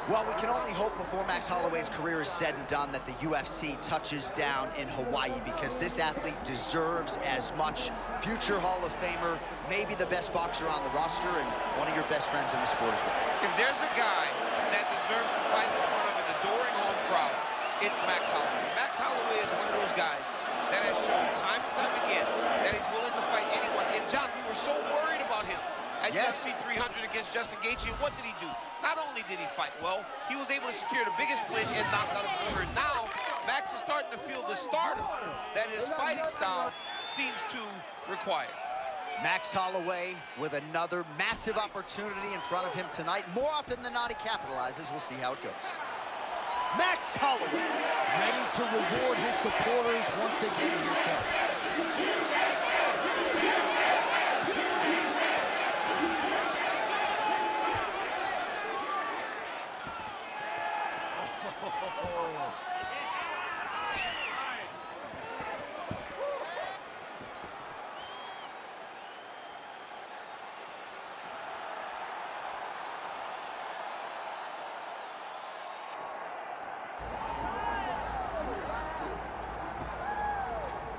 Well, we can only hope before Max Holloway's career is said and done that the UFC touches down in Hawaii, because this athlete deserves as much. Future Hall of Famer, maybe the best boxer on the roster, and one of your best friends in the sport as well. If there's a guy that deserves to fight in front of an adoring home crowd, it's Max Holloway. Max Holloway is one of those guys that has shown time and time again that he's willing to fight anyone. And John, we were so worried about him at UFC 300 against Justin Gaethje. What did he do? Not only did he fight well, he was able to secure the biggest win and knock out of his career. Now, Max is starting to feel the stardom that his fighting style seems to require. Max Holloway with another massive opportunity in front of him tonight. More often than not, he capitalizes. We'll see how it goes. Max Holloway, ready to reward his supporters once again here tonight.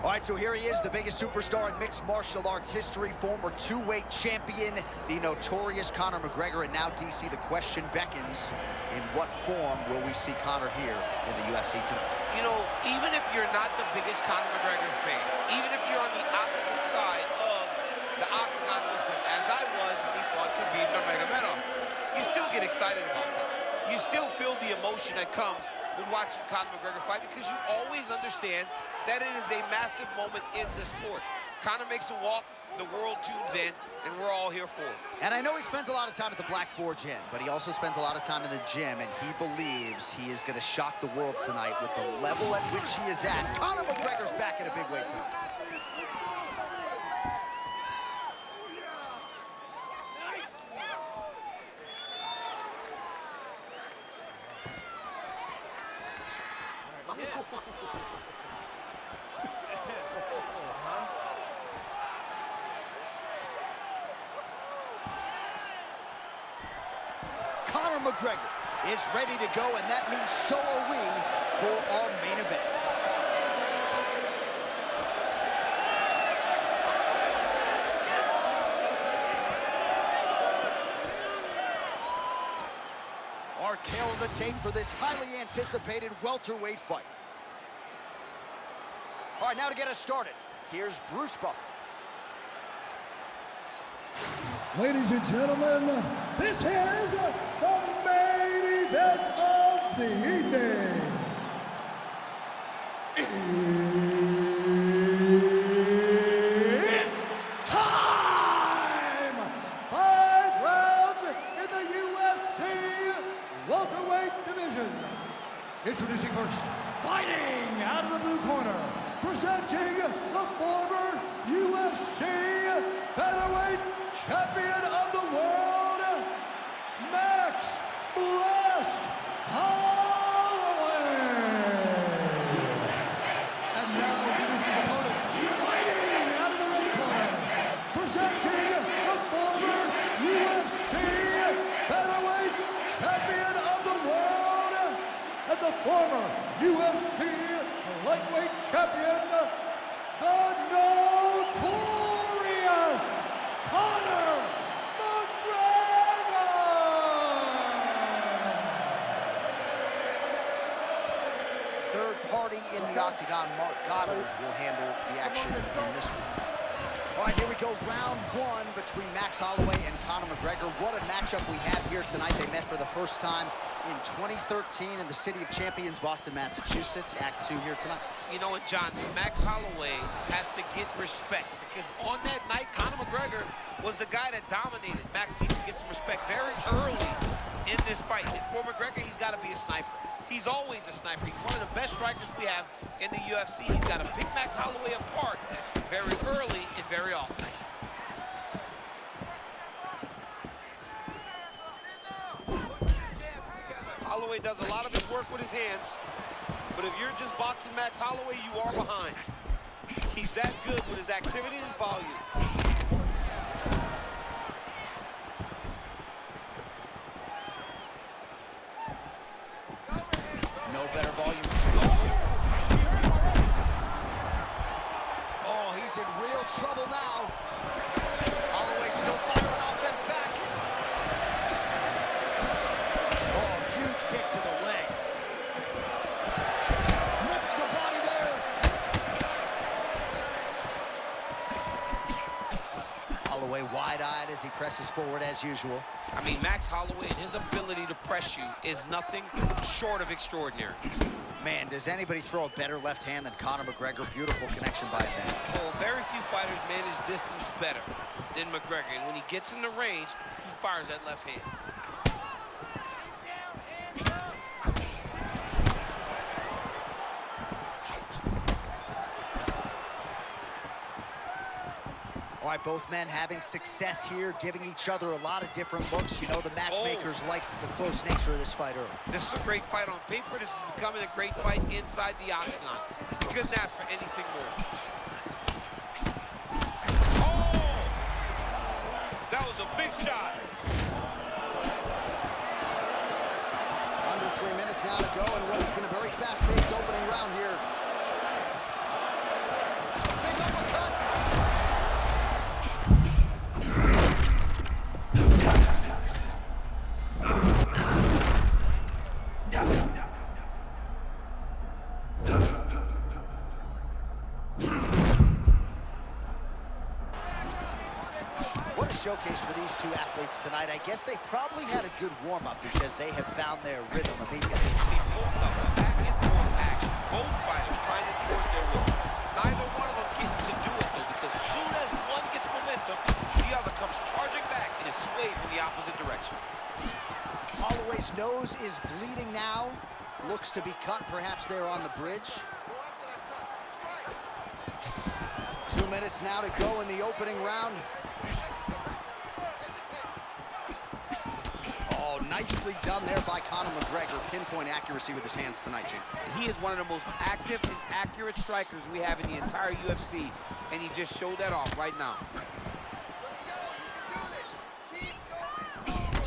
All right, so here he is, the biggest superstar in mixed martial arts history, former two-weight champion, the notorious Conor McGregor. And now, DC, the question beckons, in what form will we see Conor here in the UFC tonight? You know, even if you're not the biggest Conor McGregor fan, even if you're on the opposite side of the octagon with him, as I was when he fought Khabib Nurmagomedov, you still get excited about this. You still feel the emotion that comes with watching Conor McGregor fight, because you always understand that it is a massive moment in the sport. Conor makes a walk, the world tunes in, and we're all here for it. And I know he spends a lot of time at the Black Forge Inn, but he also spends a lot of time in the gym, and he believes he is going to shock the world tonight with the level at which he is at. Conor McGregor's back in a big way tonight. Conor McGregor is ready to go, and that means so are we for our main event. Our tail of the tape for this highly anticipated welterweight fight. All right, now to get us started, here's Bruce Buffer. Ladies and gentlemen, this is the main event of the evening. It's time! 5 rounds in the UFC welterweight division. Introducing first, fighting out of the blue corner, presenting the former UFC featherweight champion of the world, Max Blast Holloway. And now introducing his opponent, fighting out of the red corner, presenting the former UFC featherweight champion of the world, and the former UFC lightweight champion, the notorious Conor McGregor! Third party in the octagon, Mark Goddard, will handle the action in this one. All right, here we go, round one between Max Holloway and Conor McGregor. What a matchup we have here tonight. They met for the first time in 2013 in the city of champions, Boston, Massachusetts. Act 2 here tonight. You know what, John? Max Holloway has to get respect, because on that night, Conor McGregor was the guy that dominated. Max needs to get some respect very early in this fight. And for McGregor, he's got to be a sniper. He's always a sniper. He's one of the best strikers we have in the UFC. He's got to pick Max Holloway apart very early and very often. Holloway does a lot of his work with his hands, but if you're just boxing Max Holloway, you are behind. He's that good with his activity and his volume. Holloway wide-eyed as he presses forward as usual. I mean, Max Holloway and his ability to press you is nothing short of extraordinary. Man, does anybody throw a better left hand than Conor McGregor? Beautiful connection by him there. Oh, very few fighters manage distance better than McGregor. And when he gets in the range, he fires that left hand. All right, both men having success here, giving each other a lot of different looks. You know, the matchmakers like the close nature of this fight early. This is a great fight on paper. This is becoming a great fight inside the octagon. You couldn't ask for anything more. Oh! That was a big shot. Under 3 minutes now to go in what has been a very fast-paced opening round here. Big uppercut. What a showcase for these two athletes tonight. I guess they probably had a good warm-up because they have found their rhythm immediately. Back and forth action. Both fighters trying to enforce their will. Neither one of them gets to do it, though, because as soon as one gets momentum, the other comes charging back and it sways in the opposite direction. Holloway's nose is bleeding now. Looks to be cut, perhaps there on the bridge. 2 minutes now to go in the opening round. Oh, nicely done there by Conor McGregor. Pinpoint accuracy with his hands tonight, Jim. He is one of the most active and accurate strikers we have in the entire UFC, and he just showed that off right now.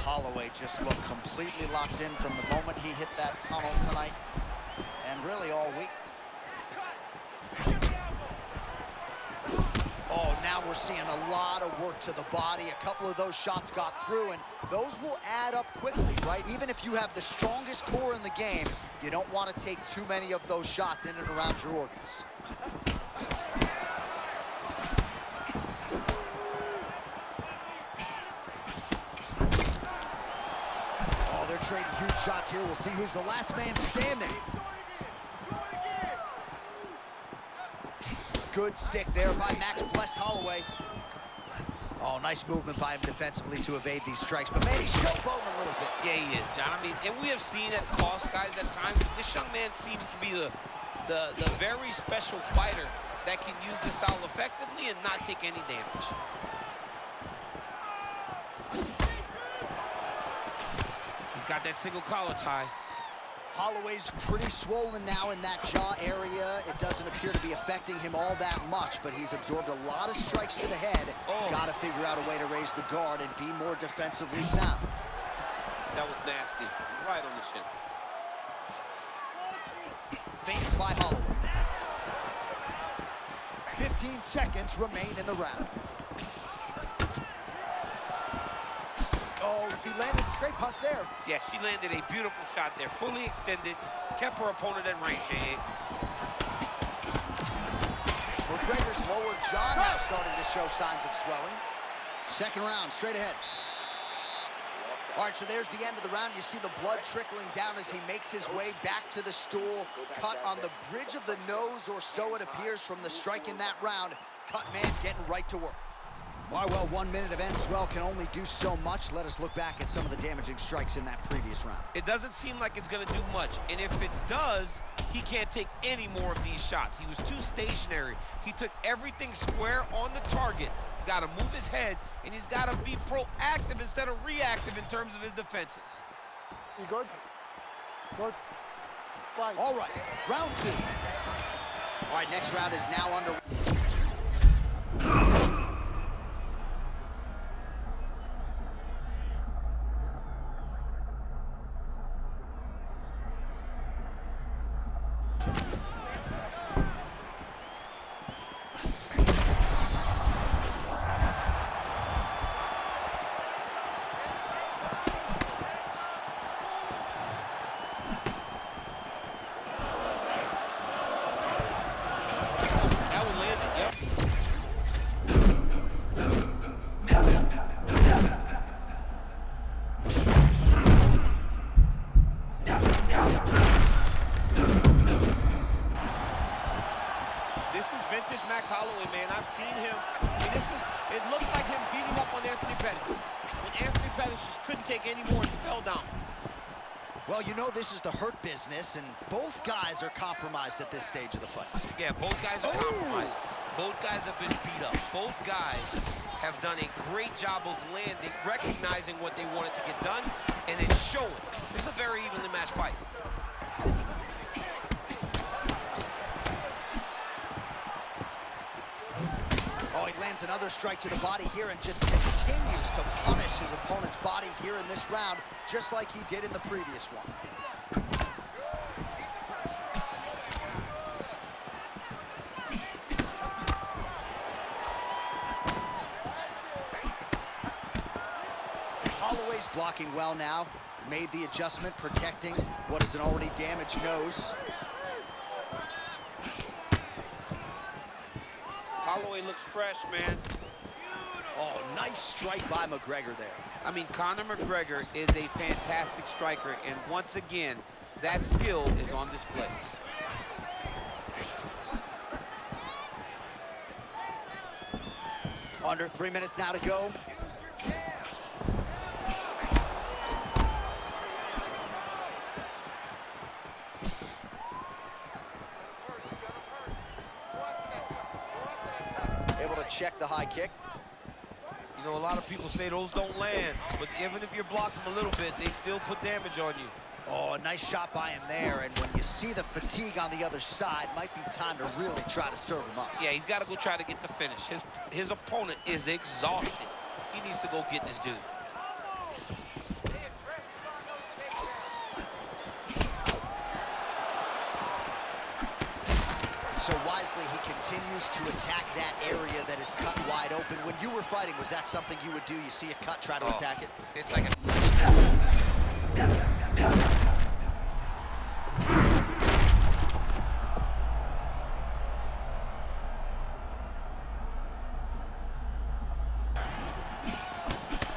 Holloway just looked completely locked in from the moment he hit that tunnel tonight, and really all week. Oh, now we're seeing a lot of work to the body. A couple of those shots got through, and those will add up quickly, right? Even if you have the strongest core in the game, you don't want to take too many of those shots in and around your organs. Oh, they're trading huge shots here. We'll see who's the last man standing. Good stick there by Max blessed Holloway. Oh, nice movement by him defensively to evade these strikes. But man, he's showboating a little bit. Yeah, he is, John. I mean, and we have seen that cost guys at times. This young man seems to be the very special fighter that can use this style effectively and not take any damage. He's got that single collar tie. Holloway's pretty swollen now in that jaw area. It doesn't appear to be affecting him all that much, but he's absorbed a lot of strikes to the head. Oh. Got to figure out a way to raise the guard and be more defensively sound. That was nasty. Right on the chin. Feinted by Holloway. 15 seconds remain in the round. Oh, she landed a straight punch there. Yeah, she landed a beautiful shot there. Fully extended, kept her opponent at range, eh? McGregor's lower jaw now starting to show signs of swelling. Second round, straight ahead. All right, so there's the end of the round. You see the blood trickling down as he makes his way back to the stool. Cut on the bridge of the nose, or so it appears from the strike in that round. Cut man getting right to work. Why, well, 1 minute of end swell can only do so much. Let us look back at some of the damaging strikes in that previous round. It doesn't seem like it's going to do much, and if it does, he can't take any more of these shots. He was too stationary. He took everything square on the target. He's got to move his head, and he's got to be proactive instead of reactive in terms of his defenses. You good? Good. Fight. All right, round two. All right, next round is now under. Max Holloway, man. I've seen him. I mean, it looks like him beating up on Anthony Pettis. When Anthony Pettis just couldn't take any more and fell down. Well, you know this is the hurt business, and both guys are compromised at this stage of the fight. Yeah, both guys are compromised. Both guys have been beat up. Both guys have done a great job of landing, recognizing what they wanted to get done, and it's showing. This is a very evenly matched fight. Oh, he lands another strike to the body here and just continues to punish his opponent's body here in this round, just like he did in the previous one. Holloway's blocking well now. Made the adjustment, protecting what is an already damaged nose. Holloway looks fresh, man. Oh, nice strike by McGregor there. I mean, Conor McGregor is a fantastic striker, and once again, that skill is on display. Under 3 minutes now to go. Able to check the high kick. You know, a lot of people say those don't land, but even if you're blocking them a little bit, they still put damage on you. Oh, a nice shot by him there, and when you see the fatigue on the other side, might be time to really try to serve him up. Yeah, he's got to go try to get the finish. His opponent is exhausted. He needs to go get this dude. So wisely, he continues to attack that area that is cut wide open. When you were fighting, was that something you would do? You see a cut, try to attack it? It's like a...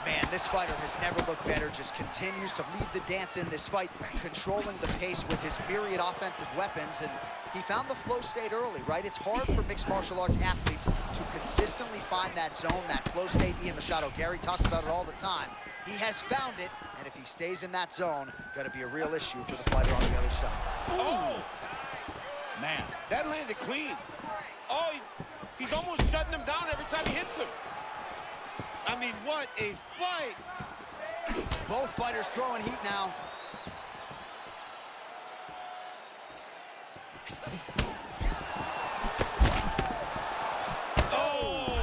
Man, this fighter has never looked better, just continues to lead the dance in this fight, controlling the pace with his myriad offensive weapons, and he found the flow state early, right? It's hard for mixed martial arts athletes to consistently find that zone, that flow state. Ian Machado, Gary talks about it all the time. He has found it, and if he stays in that zone, going to be a real issue for the fighter on the other side. Oh! Man. That landed clean. Oh, he's almost shutting him down every time he hits him. I mean, what a fight. Both fighters throwing heat now. Oh!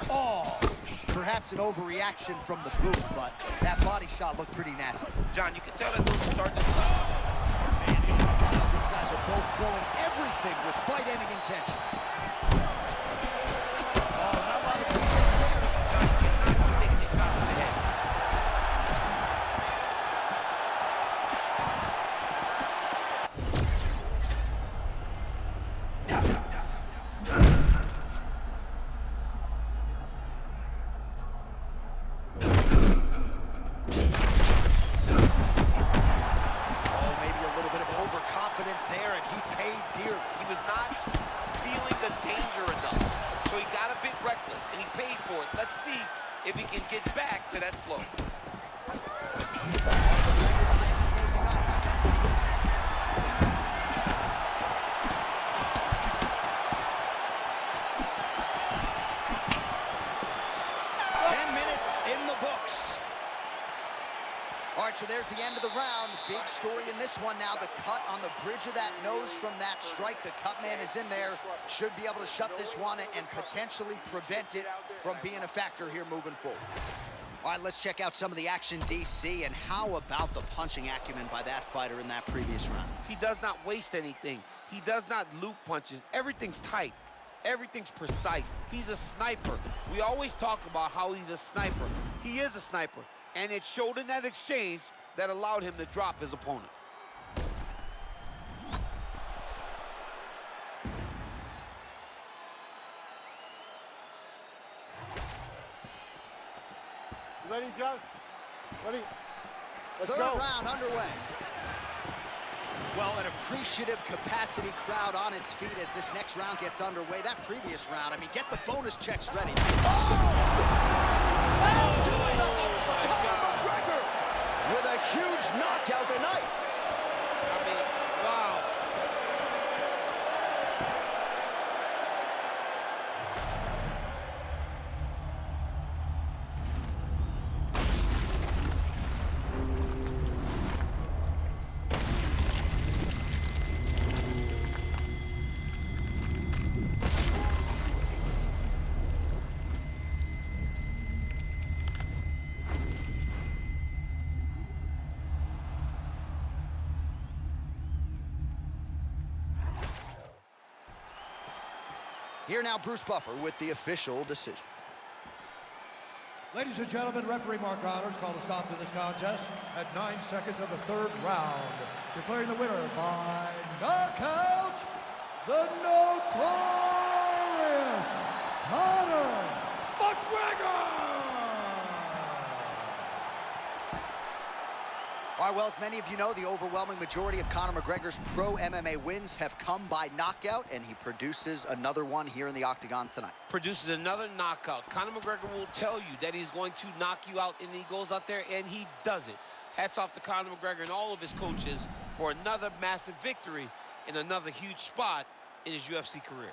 Oh! Perhaps an overreaction from the booth, but that body shot looked pretty nasty. John, you can tell that dude's starting to... These guys are both throwing everything with fight-ending intentions. Oh, how about it? There, and he paid dearly. He was not feeling the danger enough, so he got a bit reckless, and he paid for it. Let's see if he can get back to that flow. 10 minutes in the books. All right, so there's the end of the round. Big story in this one now. The cut on the bridge of that nose from that strike. The cut man is in there. Should be able to shut this one and potentially prevent it from being a factor here moving forward. All right, let's check out some of the action, DC, and how about the punching acumen by that fighter in that previous round? He does not waste anything. He does not loop punches. Everything's tight. Everything's precise. He's a sniper. We always talk about how he's a sniper. He is a sniper. And it showed in that exchange that allowed him to drop his opponent. Ready, John? Ready? Third round underway. Well, an appreciative capacity crowd on its feet as this next round gets underway. That previous round, I mean, get the bonus checks ready. Oh! That'll do it! Conor McGregor with a huge knockout tonight. I mean, wow. Here now, Bruce Buffer with the official decision. Ladies and gentlemen, referee Mark Honors called a stop to this contest at 9 seconds of the third round, declaring the winner by knockout, the notorious Conor McGregor! All right, well, as many of you know, the overwhelming majority of Conor McGregor's pro MMA wins have come by knockout, and he produces another one here in the octagon tonight. Produces another knockout. Conor McGregor will tell you that he's going to knock you out, and he goes out there and he does it. Hats off to Conor McGregor and all of his coaches for another massive victory in another huge spot in his UFC career.